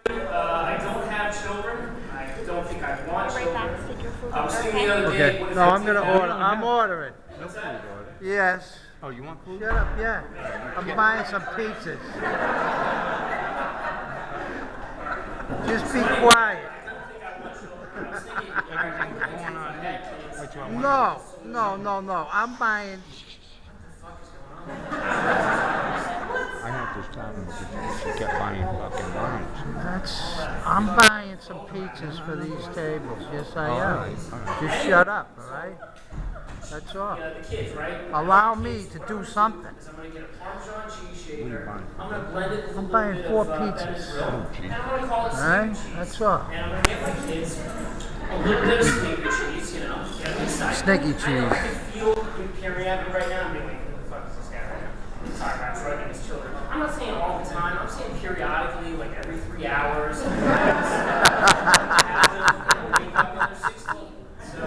I don't have children. I don't think I want children. I was thinking the other day. Okay. No, I'm gonna order. I'm ordering. No food order. Yes. Oh, you want food? Shut up. Yeah. I'm buying some pizzas. Just be quiet. Everything's going on here. What you want? No. I'm buying. I have to stop him because she kept buying fucking wines. I'm buying some pizzas for these tables. Yes, I am. All right. Just shut up, all right? That's all. The kids, right? Allow me to do something. I'm gonna get a Parmesan cheese shaker. buying? I'm gonna blend it with a I'm little buying bit 4 of pizzas. Oh, gee. and I'm gonna call it All right? sneaker cheese. That's all. And I'm gonna get my kids a little bit of sneaker cheese, you know, get them excited. Sneaky I know cheese. I can feel you peering at me right now. I'm being like, who the fuck is this guy right now? Sorry about drugging his children. I'm not saying all the time. I'm saying periodically, like every 3 hours. Wake up when they're 16. So,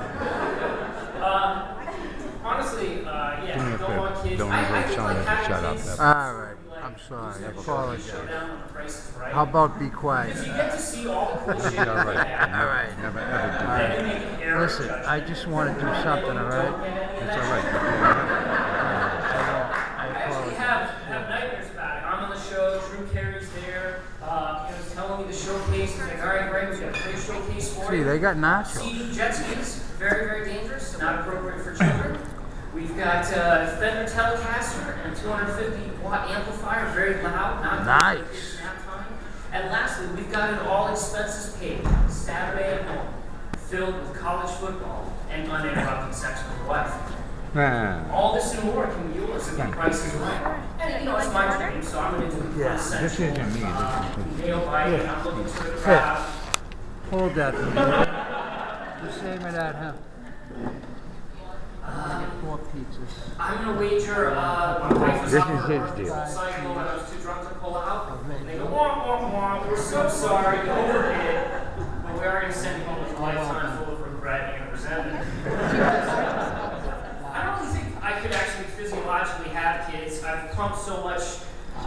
honestly, yeah, Do me a don't want favor. kids. Don't I ever think tell like me to having shut up. kids- All right. I'm sorry. I apologize. Showdown when the price is right. How about be quiet? Because you get to see all the cool shit Yeah, that right. they have. All right. Never ever do All that. And make an error Listen, judgment. I just want to do something, all right? It's all right. You can't I I actually apologize. have nightmares about it. I'm on the show, Drew Carey's there, he's telling me the showcase. He's like, all right, Greg, we got a great showcase for See, you. they got nachos. CD jet skis, very, very dangerous, not appropriate for children. We've got Fender Telecaster and 250-watt amplifier, very loud, not good for Nice. kids' nap time. And lastly, we've got an all expenses paid Saturday at home, filled with college football and uninterrupted sex with the wife. Nah. All this and more can be yours if the price is right. And you know, it's my dream, so I'm going to do it Yeah, consensual. This isn't me. Nail biting, Yeah. I'm looking to the crowd. Hold that for me. Just say me that, huh? 4 pizzas. I'm going to wager my wife was This on is her his deal. birthday cycle and I was too drunk to pull out. And they go, wah, wah, wah, we're so sorry, you overdid. But we're already sending home with a lifetime full of regret and resentment. I don't really think I could actually physiologically have kids. I've pumped so much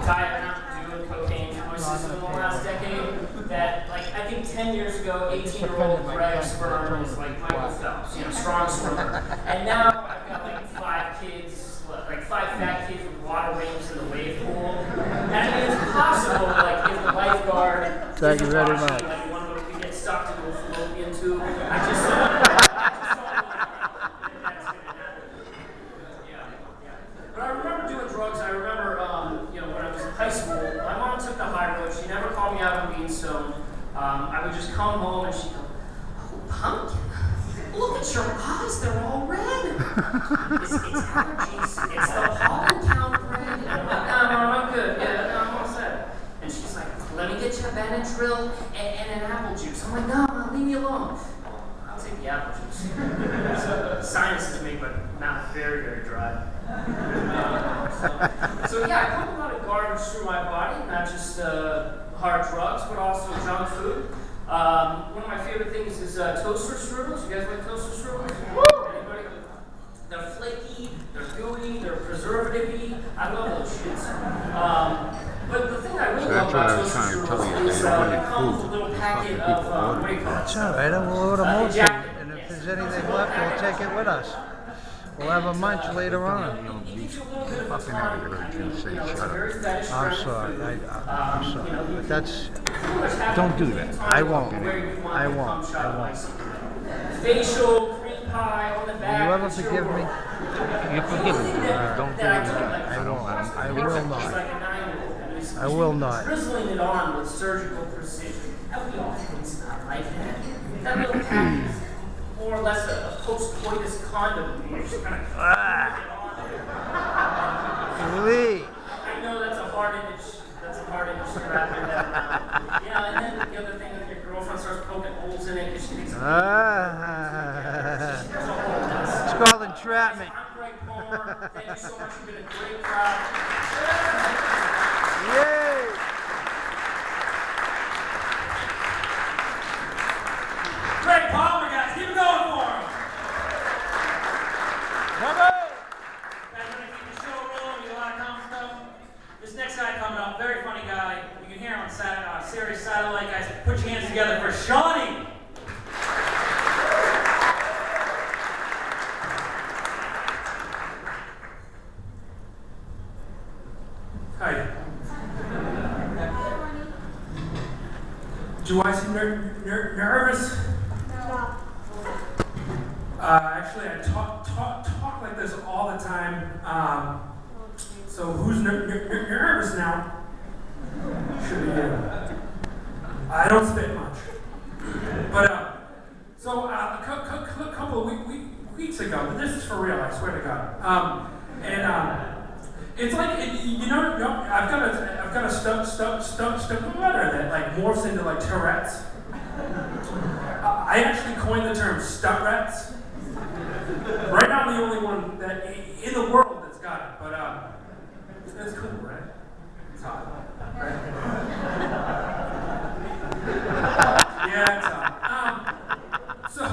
diet Mountain Dew and cocaine through my system in the last decade that, like, I think 10 years ago, 18-year-old Greg sperm was like Michael Phelps, you know, strong swimmer. And now I've got like 5 kids, like 5 fat kids with water wings in the wave pool. And I mean, it's possible, like, if the lifeguard Thank you isn't very watching, much. like, one of them could get sucked into a fallopian tube. I just don't think that's gonna happen. But I remember doing drugs. I remember, you know, when I was in high school, my mom took the high road. She never called me out on being stoned. I would just come home and she'd go, "Oh, pumpkin, look at your eyes. They're all red. It's allergies. It's the pollen count, Greg." And I'm like, "No, I'm good. Yeah, no, I'm all set." And she's like, "Let me get you a Benadryl and an apple juice." I'm like, "No, leave me alone." I'll take the apple juice. Sinuses make my mouth very, very dry. So yeah, I pump a lot of garbage through my body, not just hard drugs, but also junk food. One of my favorite things is toaster strudels. You guys like toaster strudels? Anybody? They're flaky, they're gooey, they're preservative-y. I love those shits. But the thing I really So love that's what about I was toaster trying to tell strudels you. is They wanted it comes with a food. little These packet fucking of, people what do you call it? It's all right. We'll order more food. jacket. And if there's anything left, we'll take it with us. We'll have a munch later on. Fucking everybody can say shut up. I'm sorry. I'm sorry. But that's... Don't do that. I won't. I won't. Facial, cream pie on the back. Will you ever it's your forgive me? world. You're forgiven. Don't do That it. I don't like. I will not. It's like a 9-year-old. And it's I will not. drizzling it on with surgical precision. And we all think it's not like that. That little pack is more or less a post-coitus condom. You're just kind of Lee. I know that's a hard image. That's a hard image to wrap in there. Yeah, and then the other thing is your girlfriend starts poking holes in it because she thinks it's It's called entrapment. I'm Greg Palmer. Thank you so much. You've been a great crowd. Yay! Greg Palmer, guys. Keep it going for him. Bravo! Guys, we're going to keep the show rolling. We got a lot of common stuff. This next guy coming up, very funny guy. You can hear him on Saturday, Sirius Satellite. satellite guys, put your hands together for Shawnee. Hi. Do I seem nervous? No. Actually, I talk like this all the time. So who's nervous now? Should be you. I don't spit much. But so a couple of weeks ago, this is for real. I swear to God. It's like I've got a stutter that like morphs into like Tourette's. I actually coined the term stutrettes. Right now, I'm the only one that in the world that's got it. But that's cool, right? It's hot, right? Yeah, it's hot. So a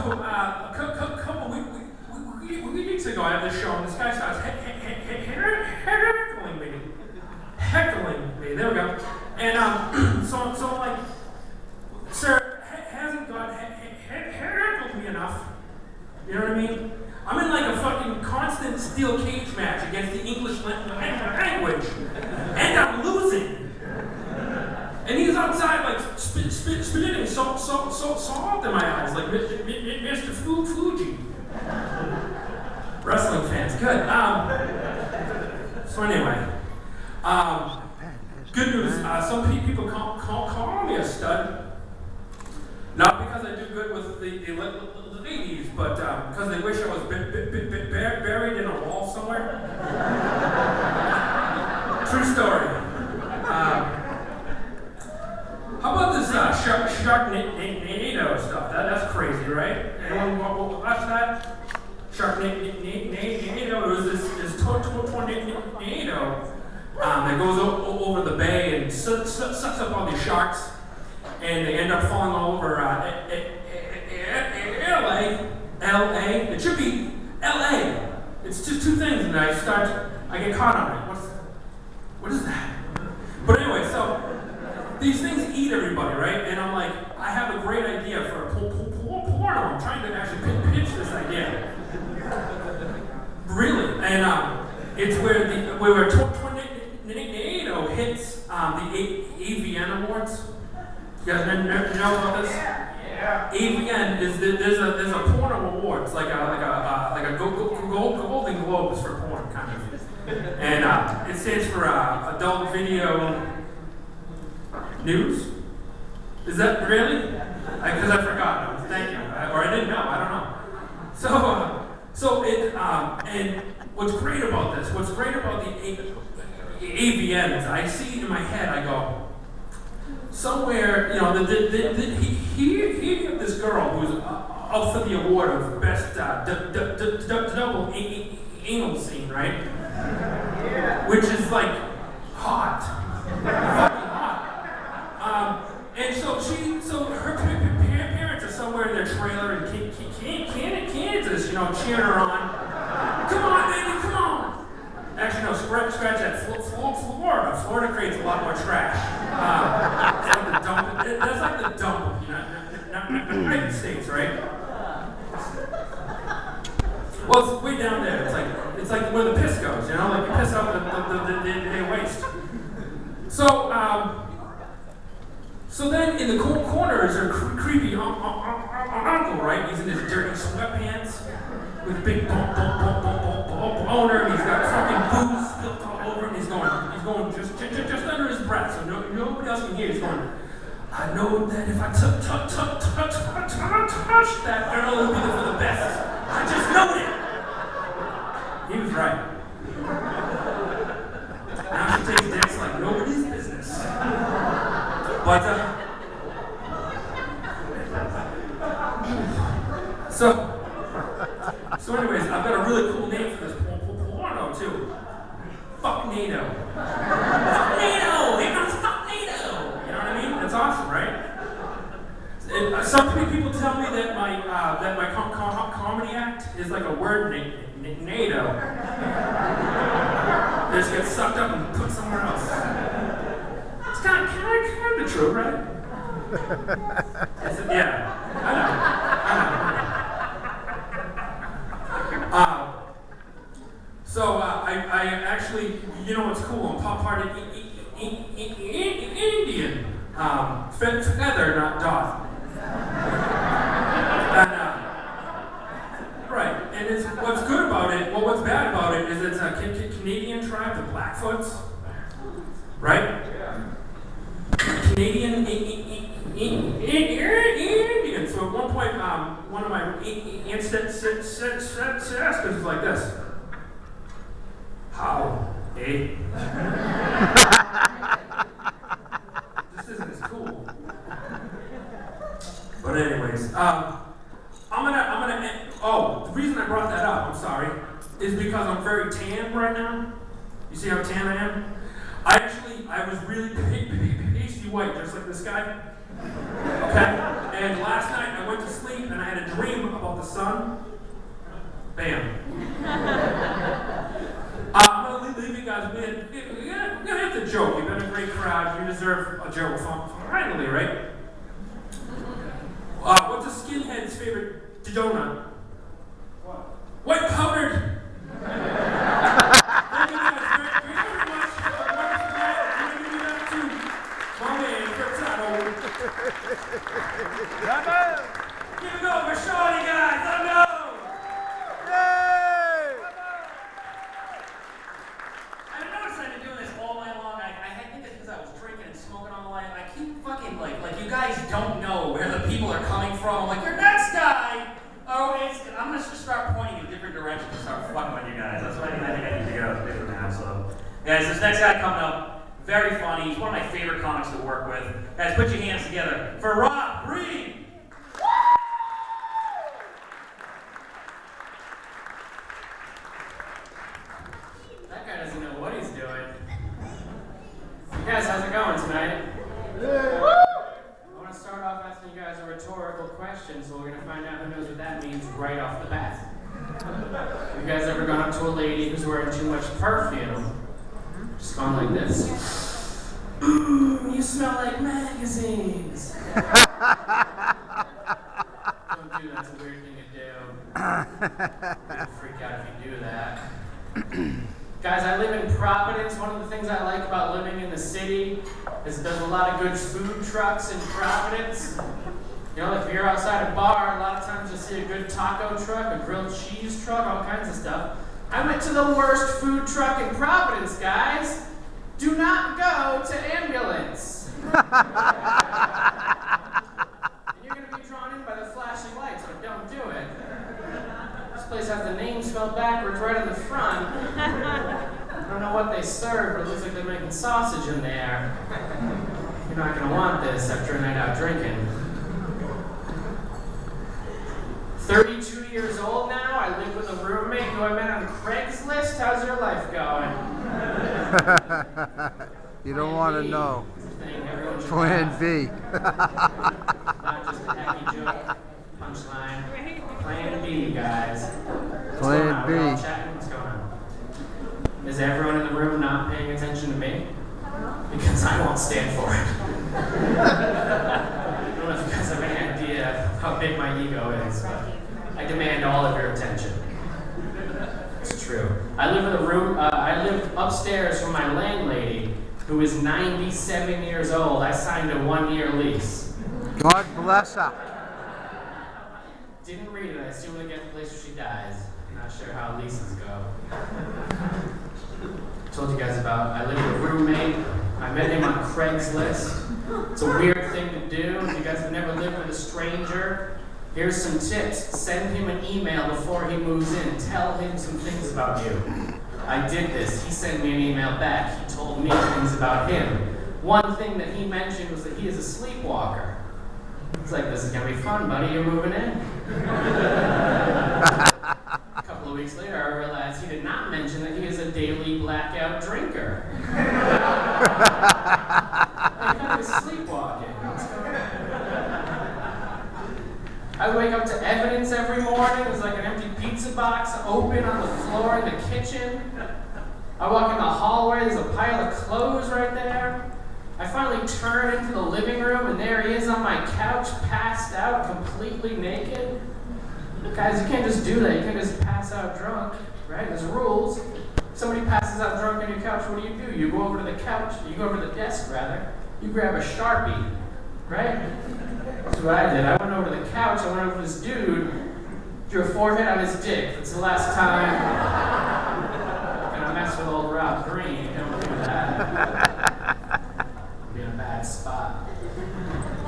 couple weeks ago, I had this show, and this guy starts heckling me. There we go. And so I'm like, sir, hasn't God heckled me enough? You know what I mean? I'm in like a fucking constant steel cage match against the English language, and I'm losing. And he's outside like spitting salt in my eyes, like Mr. Fuji. Wrestling fans, good. So anyway, good news. Some people call me a stud. Not because I do good with the ladies, but because they wish I was buried in a wall somewhere. True story. How about this Sharknado stuff? That's crazy, right? Anyone watch that? Sharknado is this tornado that goes over the bay and sucks up all these sharks. And they end up falling all over LA. It should be LA. It's just two things, and I get caught on it. What is that? But anyway, so these things eat everybody, right? And I'm like, I have a great idea for a porno. I'm trying to actually pitch this idea. Really, and it's where a tornado hits the AVN Awards. You guys know about this? Yeah. AVN is there's a porno award. It's like a Golden Globes for porn kind of. And it stands for Adult Video News. Is that really? Because I forgot. Thank you. Or I didn't know. I don't know. So it and what's great about this? What's great about the AVN is I see in my head. I go. Somewhere, you know, he had this girl who's up for the award of best double anal scene, right? Yeah. Which is like hot, fucking hot. And so her parents are somewhere in their trailer in Kansas, you know, cheering her on. Come on, baby, come on. Actually, no, scratch that. Florida. Florida creates a lot more trash. That's like the dump, you know, United States, right? Well, it's way down there. It's like where the piss goes, you know, like you piss out the waste. So then in the corner is her creepy uncle, right? He's in his dirty sweatpants with a big boner, and he's got fucking booze spilled all over him. He's going just under his breath, so nobody else can hear. He's going, I know that if I touch that girl, it'll be for the best. I just know it. He was right. Now she takes dicks like nobody's business. But so anyways, I've got a really cool name for this porno too. Fucknado. Fucknado! Here comes Fucknado! You know what I mean? That's awesome, right? Some people tell me that my comedy act is like a word NATO. They just get sucked up and put somewhere else. It's kind of true, right? I said, yeah, I know. So I actually, you know what's cool? I'm part of Indian. Feather, not doth. Right, and it's what's good about it. Well, what's bad about it is it's a Canadian tribe, the Blackfoots. Right? Canadian Indian. So at one point, one of my ancestors was like this. How? Eh? This isn't as cool. But anyways, I'm gonna. Oh, the reason I brought that up, I'm sorry, is because I'm very tan right now. You see how tan I am? I was really pasty white, just like this guy. Okay? And last night I went to sleep and I had a dream about the sun. Bam. I'm gonna leave you guys with. We're gonna have to joke. You've been a great crowd. You deserve a joke finally, right? What's a skinhead's favorite donut? What? White powdered. Thank you guys very much. I'm gonna give you that to my man, Furtado. Give it go for Shawty, guys. Let him go. You guys don't know where the people are coming from. I'm like, your next guy! Oh, I'm gonna just start pointing in different directions and start fucking with you guys. That's what I think I need to go do now. So, guys, this next guy coming up, very funny. He's one of my favorite comics to work with. Guys, put your hands together for Rob Breen! That guy doesn't know what he's doing. Guys, how's it going tonight? I want to start off asking you guys a rhetorical question, so we're going to find out who knows what that means right off the bat. Have you guys ever gone up to a lady who's wearing too much perfume? Just gone like this. You smell like magazines. Don't do that. It's a weird thing to do. You'll freak out if you do that. Guys, I live in Providence. One of the things I like about living in the city is there's a lot of good food trucks in Providence. You know, if you're outside a bar, a lot of times you'll see a good taco truck, a grilled cheese truck, all kinds of stuff. I went to the worst food truck in Providence, guys. Do not go to Ambulance. And you're going to be drawn in by the flashing lights, but don't do it. This place has the name spelled backwards right on the front. I don't know what they serve, but it looks like they're making sausage in there. You're not going to want this after a night out drinking. 32 years old now. I live with a roommate who I met on Craigslist. How's your life going? You don't want to know. Plan B. Not just a hacky joke. Punchline. Plan B, guys. Plan B. We're all chatting. What's going on? Is everyone in the room not paying attention to me? Because I won't stand for it. I don't know if you guys have any idea how big my ego is, but I demand all of your attention. It's true. I live in a room. I live upstairs from my landlady, who is 97 years old. I signed a 1-year lease. God bless her. Didn't read it. I assume they get the place where she dies. Not sure how leases go. Told you guys about. I live with a roommate. I met him on Craigslist. It's a weird thing to do. If you guys have never lived with a stranger, here's some tips. Send him an email before he moves in. Tell him some things about you. I did this. He sent me an email back. He told me things about him. One thing that he mentioned was that he is a sleepwalker. It's like, this is going to be fun, buddy. You're moving in. A couple of weeks later, I realized he did not mention that he is a daily blackout drinker. I thought he was sleepwalking. What's going on? I wake up to evidence every morning. There's like an empty pizza box open on the floor in the kitchen. I walk in the hallway. There's a pile of clothes right there. I finally turn into the living room, and there he is on my couch, passed out, completely naked. Guys, you can't just do that. You can't just pass out drunk, right? There's rules. If somebody passes out drunk on your couch, what do? You go over to the couch, you go over to the desk, rather. You grab a Sharpie, right? That's what I did. I went over to the couch, I went over to this dude, drew a forehead on his dick. That's the last time I'm gonna mess with old Rob Green. Don't do that. Be in a bad spot.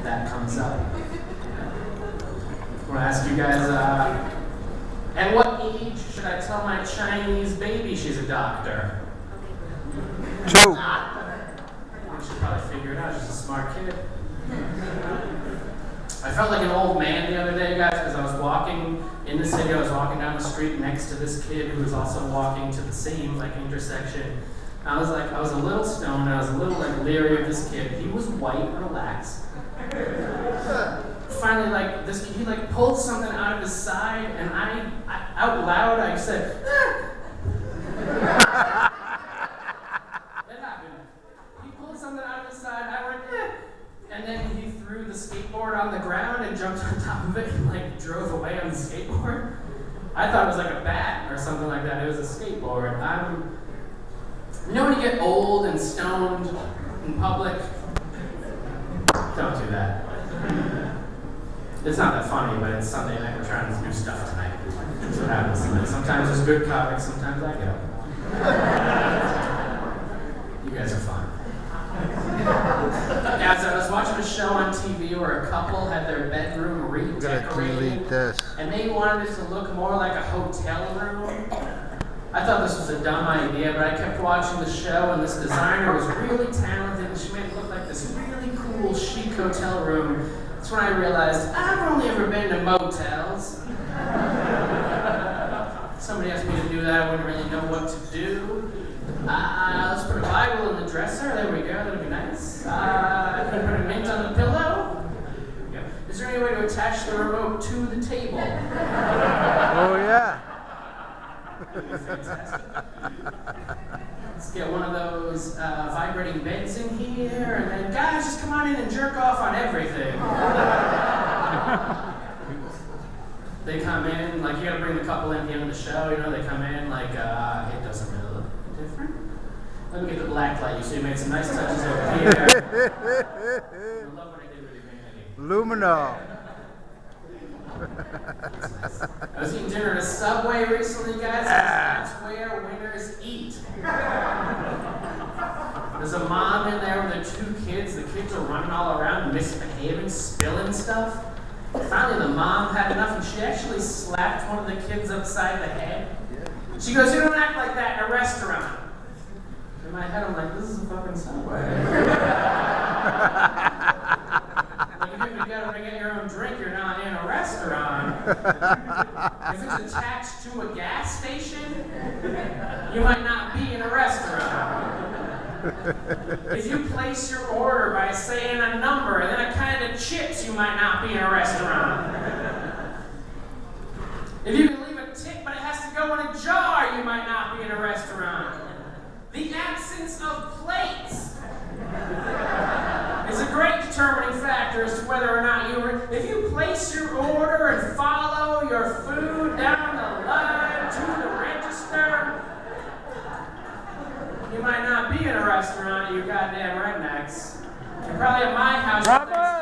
That comes up. I want to ask you guys, at what age should I tell my Chinese baby she's a doctor? 2. I should probably figure it out. She's a smart kid. I felt like an old man the other day, guys, because I was walking in the city. I was walking down the street next to this kid who was also walking to the same intersection. I was a little stoned. I was a little leery of this kid. He was white, relaxed. Finally, this kid, he pulled something out of his side, and I out loud, I said, ah! That happened. He pulled something out of his side, I went, eh! And then he threw the skateboard on the ground and jumped on top of it and drove away on the skateboard. I thought it was like a bat or something like that. It was a skateboard. You know when you get old and stoned in public? Don't do that. It's not that funny, but it's Sunday night. We're trying to do stuff tonight. That's what happens. Sometimes there's good comics, sometimes I go. You guys are fun. As I was watching a show on TV where a couple had their bedroom We're gonna redecorated, delete this. and they wanted it to look more like a hotel room. I thought this was a dumb idea, but I kept watching the show, and this designer was really talented, and she made it look like this really cool, chic hotel room. That's when I realized I've only ever been to motels. Somebody asked me to do that, I wouldn't really know what to do. Let's put a Bible in the dresser. There we go. That'd be nice. I can put a mint on the pillow. Yeah. Is there any way to attach the remote to the table? Oh, yeah. Fantastic. Let's get one of those vibrating beds in here, and then guys, just come on in and jerk off on everything. They come in, you gotta bring the couple in at the end of the show, they come in, it doesn't really look different. Let me get the black light. You see, you made some nice touches over here. I love what I did with your vanity. Lumino. I was eating dinner at a Subway recently, guys. That's where winners eat. There's a mom in there with her 2 kids. The kids are running all around, misbehaving, spilling stuff. Finally, the mom had enough, and she actually slapped one of the kids upside the head. She goes, "You don't act like that in a restaurant." In my head, I'm like, this is a fucking Subway. If you gotta get your own drink, you're not in a restaurant. If it's attached to a gas station, you might not be in a restaurant. If you place your order by saying a number and then a kind of chips, you might not be in a restaurant. If you can leave a tip but it has to go in a jar, you might not be in a restaurant. The absence of plates is a great determining factor as to whether or not if you place your order and follow your food down the line to the register, you might not be in a restaurant, you goddamn rednecks. You're probably at my house. Robert!